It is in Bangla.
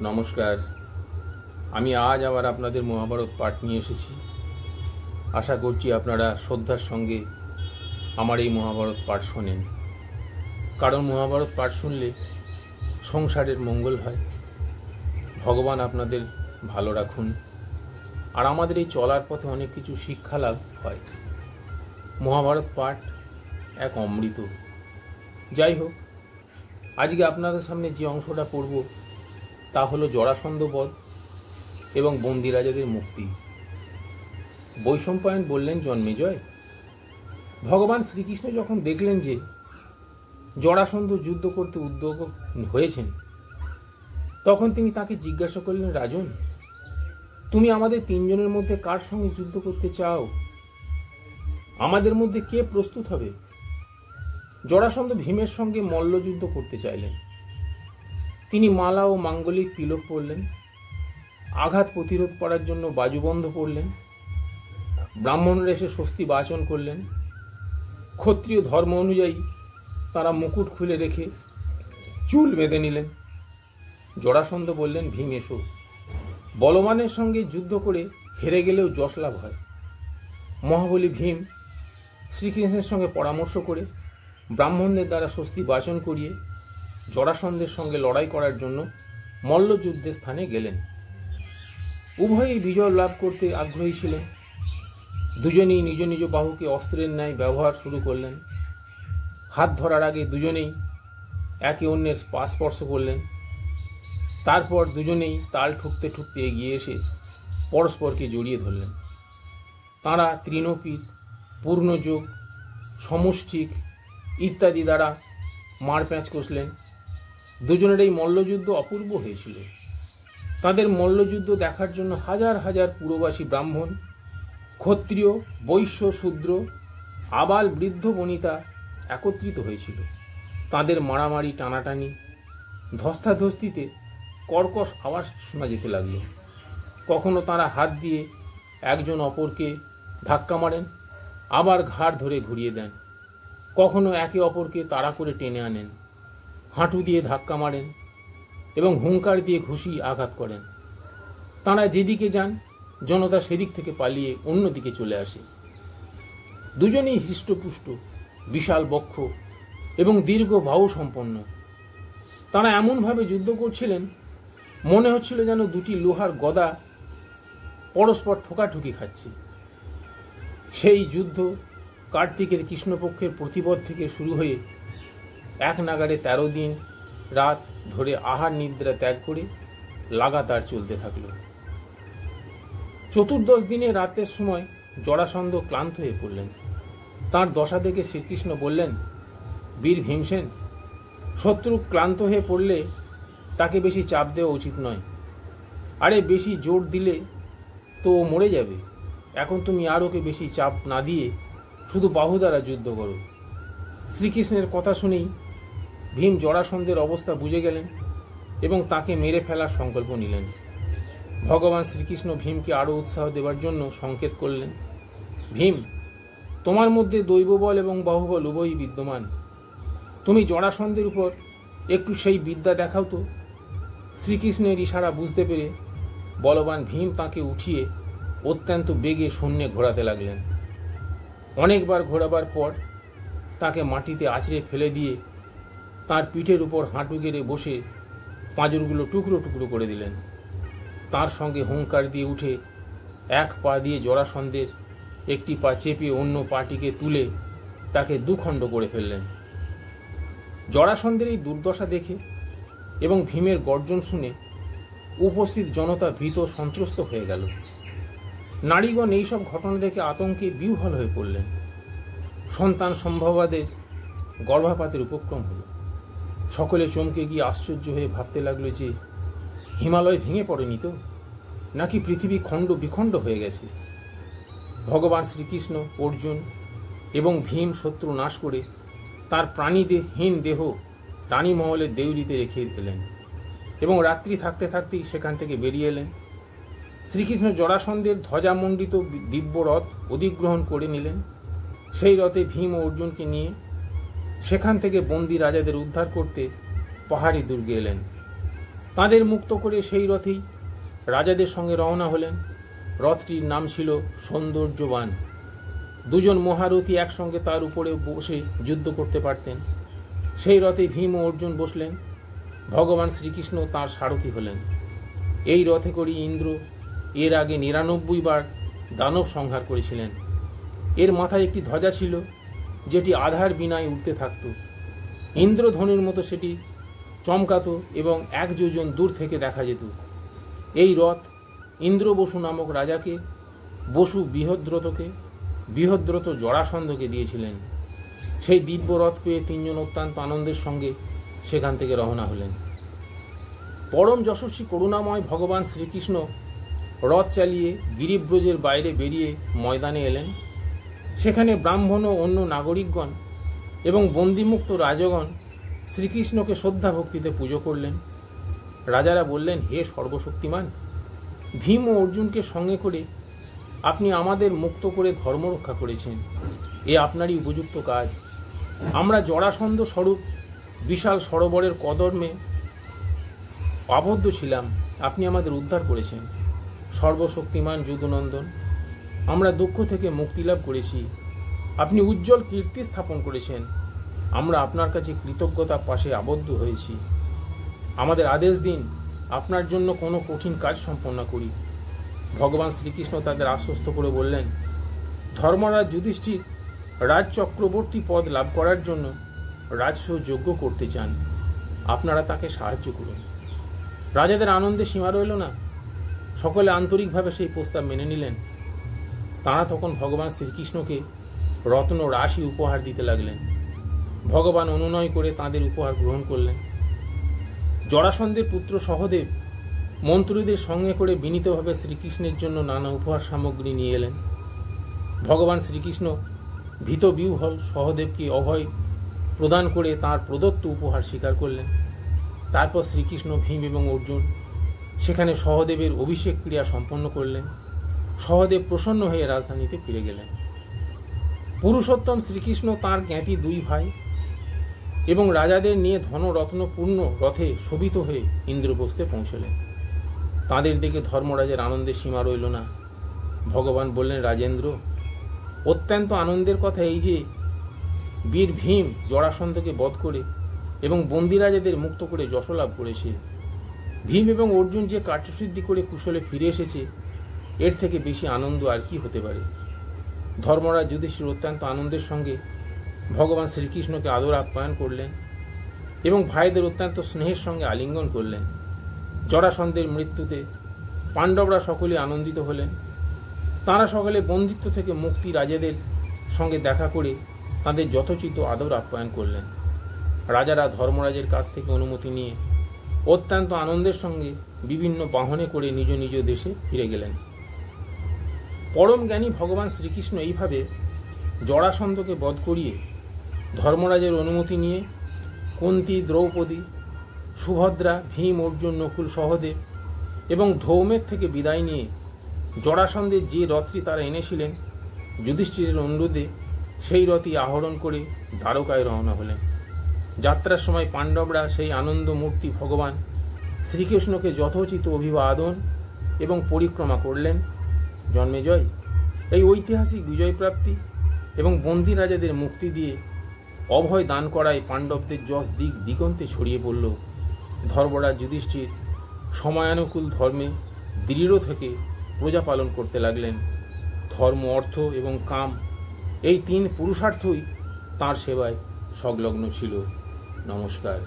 নমস্কার। আমি আজ আবার আপনাদের মহাভারত পাঠ নিয়ে এসেছি। আশা করছি আপনারা শ্রদ্ধার সঙ্গে আমার এই মহাভারত পাঠ শোনেন, কারণ মহাভারত পাঠ শুনলে সংসারের মঙ্গল হয়। ভগবান আপনাদের ভালো রাখুন, আর আমাদের এই চলার পথে অনেক কিছু শিক্ষা লাভ হয়। মহাভারত পাঠ এক অমৃত। যাই হোক, আজকে আপনাদের সামনে যে অংশটা পড়ব তা হলো জরাসন্ধ বধ এবং বন্দী রাজাদের মুক্তি। বৈশম্পায়ন বললেন, জন্মেজয়, ভগবান শ্রীকৃষ্ণ যখন দেখলেন যে জরাসন্ধ যুদ্ধ করতে উদ্যোগ হয়েছেন, তখন তিনি তাকে জিজ্ঞাসা করলেন, রাজন, তুমি আমাদের তিনজনের মধ্যে কার সঙ্গে যুদ্ধ করতে চাও? আমাদের মধ্যে কে প্রস্তুত হবে? জরাসন্ধ ভীমের সঙ্গে মল্লযুদ্ধ করতে চাইলেন। তিনি মালা ও মাঙ্গলিক তিলক পরলেন, আঘাত প্রতিরোধ করার জন্য বাজুবন্ধ পরলেন, ব্রাহ্মণরা এসে স্বস্তি বাচন করলেন। ক্ষত্রিয় ধর্ম অনুযায়ী তারা মুকুট খুলে রেখে চুল বেঁধে নিলেন। জরাসন্ধ বললেন, ভীম এসো, বলবানের সঙ্গে যুদ্ধ করে হেরে গেলেও যশ লাভ হয়। মহাবলী ভীম শ্রীকৃষ্ণের সঙ্গে পরামর্শ করে ব্রাহ্মণদের দ্বারা স্বস্তি বাচন করিয়ে জরাসন্ধের সঙ্গে লড়াই করার জন্য মল্লযুদ্ধের স্থানে গেলেন। উভয়েই বিজয় লাভ করতে আগ্রহী ছিলেন। দুজনেই নিজ নিজ বাহুকে অস্ত্রের ন্যায় ব্যবহার শুরু করলেন। হাত ধরার আগে দুজনেই একে অন্যের স্পর্শ করলেন। তারপর দুজনেই তাল ঠুকতে ঠুকতে এগিয়ে এসে পরস্পরকে জড়িয়ে ধরলেন। তাঁরা তৃণপিত, পূর্ণযোগ, সমষ্টিক ইত্যাদি দ্বারা মারপ্যাঁচ কষলেন। দুজনের এই মল্লযুদ্ধ অপূর্ব হয়েছিল। তাদের মল্লযুদ্ধ দেখার জন্য হাজার হাজার পুরবাসী ব্রাহ্মণ, ক্ষত্রিয়, বৈশ্য, শূদ্র, আবাল বৃদ্ধ বনিতা একত্রিত হয়েছিল। তাদের মারামারি, টানাটানি, ধস্তাধস্তিতে কর্কশ আওয়াজ শোনা যেতে লাগল। কখনো তারা হাত দিয়ে একজন অপরকে ধাক্কা মারেন, আবার ঘাড় ধরে ঘুরিয়ে দেন। কখনো একে অপরকে তাড়া করে টেনে আনেন, হাঁটু দিয়ে ধাক্কা মারেন এবং হুঙ্কার দিয়ে ঘুষি আঘাত করেন। তাঁরা যেদিকে যান, জনতা সেদিক থেকে পালিয়ে অন্যদিকে চলে আসে। দুজনেই হৃষ্টপুষ্ট, বিশাল বক্ষ এবং দীর্ঘ বাহু সম্পন্ন। তাঁরা এমনভাবে যুদ্ধ করছিলেন, মনে হচ্ছিল যেন দুটি লোহার গদা পরস্পর ঠোকাঠুকি খাচ্ছে। সেই যুদ্ধ কার্তিকের কৃষ্ণপক্ষের প্রতিপদ থেকে শুরু হয়ে এক নাগাড়ে 13 দিন রাত ধরে আহার নিদ্রা ত্যাগ করে লাগাতার চলতে থাকল। চতুর্দশ দিনে রাতের সময় জরাসন্ধ ক্লান্ত হয়ে পড়লেন। তাঁর দশা দেখে শ্রীকৃষ্ণ বললেন, বীর ভীমসেন, শত্রু ক্লান্ত হয়ে পড়লে তাকে বেশি চাপ দেওয়া উচিত নয়। আরে বেশি জোর দিলে তো ও মরে যাবে। এখন তুমি আর ওকে বেশি চাপ না দিয়ে শুধু বাহু দ্বারা যুদ্ধ করো। শ্রীকৃষ্ণের কথা শুনেই ভীম জরাসন্ধের অবস্থা বুঝে গেলেন এবং তাকে মেরে ফেলার সংকল্প নিলেন। ভগবান শ্রীকৃষ্ণ ভীমকে আরও উৎসাহ দেওয়ার জন্য সংকেত করলেন, ভীম, তোমার মধ্যে দৈববল এবং বাহুবল উভয়ই বিদ্যমান। তুমি জরাসন্ধের উপর একটু সেই বিদ্যা দেখাও তো। শ্রীকৃষ্ণের ইশারা বুঝতে পেরে বলবান ভীম তাকে উঠিয়ে অত্যন্ত বেগে শূন্যে ঘোরাতে লাগলেন। অনেকবার ঘোরাবার পর তাকে মাটিতে আছড়ে ফেলে দিয়ে তার পিঠের উপর হাঁটু গেড়ে বসে পাঁজরগুলো টুকরো টুকরো করে দিলেন। তার সঙ্গে হুঙ্কার দিয়ে উঠে এক পা দিয়ে জরাসন্ধের একটি পা চেপে অন্য পাটিকে তুলে তাকে দুখণ্ড করে ফেললেন। জরাসন্ধের এই দুর্দশা দেখে এবং ভীমের গর্জন শুনে উপস্থিত জনতা ভীত সন্ত্রস্ত হয়ে গেল। নারীগণ এইসব ঘটনা দেখে আতঙ্কে বিহ্বল হয়ে পড়লেন। সন্তান সম্ভবাদের গর্ভপাতের উপক্রম হল। সকলে চমকে গিয়ে আশ্চর্য হয়ে ভাবতে লাগলো যে হিমালয় ভেঙে পড়েনি তো, নাকি পৃথিবী খণ্ড বিখণ্ড হয়ে গেছে। ভগবান শ্রীকৃষ্ণ, অর্জুন এবং ভীম শত্রু নাশ করে তার প্রাণীহীন দেহ রানীমহলের দেউরিতে রেখে এলেন এবং রাত্রি থাকতে থাকতেই সেখান থেকে বেরিয়ে এলেন। শ্রীকৃষ্ণ জরাসন্ধের ধ্বজামণ্ডিত দিব্য রথ অধিগ্রহণ করে নিলেন। সেই রথে ভীম ও অর্জুনকে নিয়ে সেখান থেকে বন্দী রাজাদের উদ্ধার করতে পাহাড়ি দুর্গে এলেন। তাঁদের মুক্ত করে সেই রথেই রাজাদের সঙ্গে রওনা হলেন। রথটির নাম ছিল সৌন্দর্যবান। দুজন মহারথী একসঙ্গে তার উপরে বসে যুদ্ধ করতে পারতেন। সেই রথে ভীম ও অর্জুন বসলেন। ভগবান শ্রীকৃষ্ণ তাঁর সারথি হলেন। এই রথে করে ইন্দ্র এর আগে ৯৯ বার দানব সংহার করেছিলেন। এর মাথায় একটি ধ্বজা ছিল, যেটি আধার বিনায় উঠতে থাকত। ইন্দ্রধনুর মতো সেটি চমকাত এবং ১ যোজন দূর থেকে দেখা যেত। এই রথ ইন্দ্রবসু নামক রাজাকে, বসু বৃহদ্রথকে, বৃহদ্রথ জরাসন্ধকে দিয়েছিলেন। সেই দিব্য রথ পেয়ে তিনজন অত্যন্ত আনন্দের সঙ্গে সেখান থেকে রওনা হলেন। পরম যশস্বী করুণাময় ভগবান শ্রীকৃষ্ণ রথ চালিয়ে গিরিব্রজের বাইরে বেরিয়ে ময়দানে এলেন। সেখানে ব্রাহ্মণ ও অন্য নাগরিকগণ এবং বন্দিমুক্ত রাজগণ শ্রীকৃষ্ণকে শ্রদ্ধা ভক্তিতে পুজো করলেন। রাজারা বললেন, হে সর্বশক্তিমান, ভীম ও অর্জুনকে সঙ্গে করে আপনি আমাদের মুক্ত করে ধর্ম রক্ষা করেছেন। এ আপনারই উপযুক্ত কাজ। আমরা জরাসন্ধ স্বরূপ বিশাল সরোবরের কদর্মে আবদ্ধ ছিলাম, আপনি আমাদের উদ্ধার করেছেন। সর্বশক্তিমান যদুনন্দন, আমরা দুঃখ থেকে মুক্তি লাভ করেছি। আপনি উজ্জ্বল কীর্তি স্থাপন করেছেন। আমরা আপনার কাছে কৃতজ্ঞতা পাশে আবদ্ধ হয়েছি। আমাদের আদেশ দিন, আপনার জন্য কোনো কঠিন কাজ সম্পন্ন করি। ভগবান শ্রীকৃষ্ণ তাদের আশ্বস্ত করে বললেন, ধর্মরাজ যুধিষ্ঠির রাজ চক্রবর্তী পদ লাভ করার জন্য রাজস্ব যজ্ঞ করতে চান। আপনারা তাকে সাহায্য করুন। রাজাদের আনন্দে সীমা রইল না। সকলে আন্তরিকভাবে সেই প্রস্তাব মেনে নিলেন। তাঁরা তখন ভগবান শ্রীকৃষ্ণকে রত্ন রাশি উপহার দিতে লাগলেন। ভগবান অনুনয় করে তাঁদের উপহার গ্রহণ করলেন। জরাসন্ধের পুত্র সহদেব মন্ত্রীদের সঙ্গে করে বিনীতভাবে শ্রীকৃষ্ণের জন্য নানা উপহার সামগ্রী নিয়ে এলেন। ভগবান শ্রীকৃষ্ণ ভীত বিহ্বল সহদেবকে অভয় প্রদান করে তাঁর প্রদত্ত উপহার স্বীকার করলেন। তারপর শ্রীকৃষ্ণ, ভীম এবং অর্জুন সেখানে সহদেবের অভিষেক ক্রিয়া সম্পন্ন করলেন। সহদেব প্রসন্ন হয়ে রাজধানীতে ফিরে গেলেন। পুরুষোত্তম শ্রীকৃষ্ণ তাঁর জ্ঞাতি ২ ভাই এবং রাজাদের নিয়ে ধনরত্নপূর্ণ রথে শোভিত হয়ে ইন্দ্রপ্রস্থে পৌঁছলেন। তাঁদের দেখে ধর্মরাজের আনন্দের সীমা রইল না। ভগবান বললেন, রাজেন্দ্র, অত্যন্ত আনন্দের কথা এই যে বীর ভীম জরাসন্ধকে বধ করে এবং বন্দী রাজাদের মুক্ত করে যশ লাভ করেছে। ভীম এবং অর্জুন যে কার্যসিদ্ধি করে কুশলে ফিরে এসেছে, এর থেকে বেশি আনন্দ আর কি হতে পারে। ধর্মরাজ যুধিষ্ঠির অত্যন্ত আনন্দের সঙ্গে ভগবান শ্রীকৃষ্ণকে আদর আপ্যায়ন করলেন এবং ভাইদের অত্যন্ত স্নেহের সঙ্গে আলিঙ্গন করলেন। জরাসন্ধের মৃত্যুতে পাণ্ডবরা সকলে আনন্দিত হলেন। তাঁরা সকলে বন্দিত্ব থেকে মুক্তি রাজাদের সঙ্গে দেখা করে তাঁদের যথোচিত আদর আপ্যায়ন করলেন। রাজারা ধর্মরাজের কাছ থেকে অনুমতি নিয়ে অত্যন্ত আনন্দের সঙ্গে বিভিন্ন বাহনে করে নিজ নিজ দেশে ফিরে গেলেন। পরম জ্ঞানী ভগবান শ্রীকৃষ্ণ এইভাবে জরাসন্ধকে বধ করিয়ে ধর্মরাজের অনুমতি নিয়ে কুন্তী, দ্রৌপদী, সুভদ্রা, ভীম, অর্জুন, নকুল, সহদেব এবং ধৌমের থেকে বিদায় নিয়ে জরাসন্ধের যে রথটি তারা এনেছিলেন যুধিষ্ঠিরের অনুরোধে, সেই রথই আহরণ করে দ্বারকায় রওনা হলেন। যাত্রার সময় পাণ্ডবরা সেই আনন্দ মূর্তি ভগবান শ্রীকৃষ্ণকে যথোচিত অভিবাদন এবং পরিক্রমা করলেন। জন্মেজয় এই ঐতিহাসিক বিজয় প্রাপ্তি এবং বন্দী রাজাদের মুক্তি দিয়ে অভয় দান করায় পাণ্ডবদের যশ দিক দিগন্তে ছড়িয়ে পড়ল। ধর্মরাজ যুধিষ্ঠির সময়ানুকূল ধর্মে দৃঢ় থেকে প্রজা পালন করতে লাগলেন। ধর্ম, অর্থ এবং কাম এই 3 পুরুষার্থই তাঁর সেবায় সংলগ্ন ছিল। নমস্কার।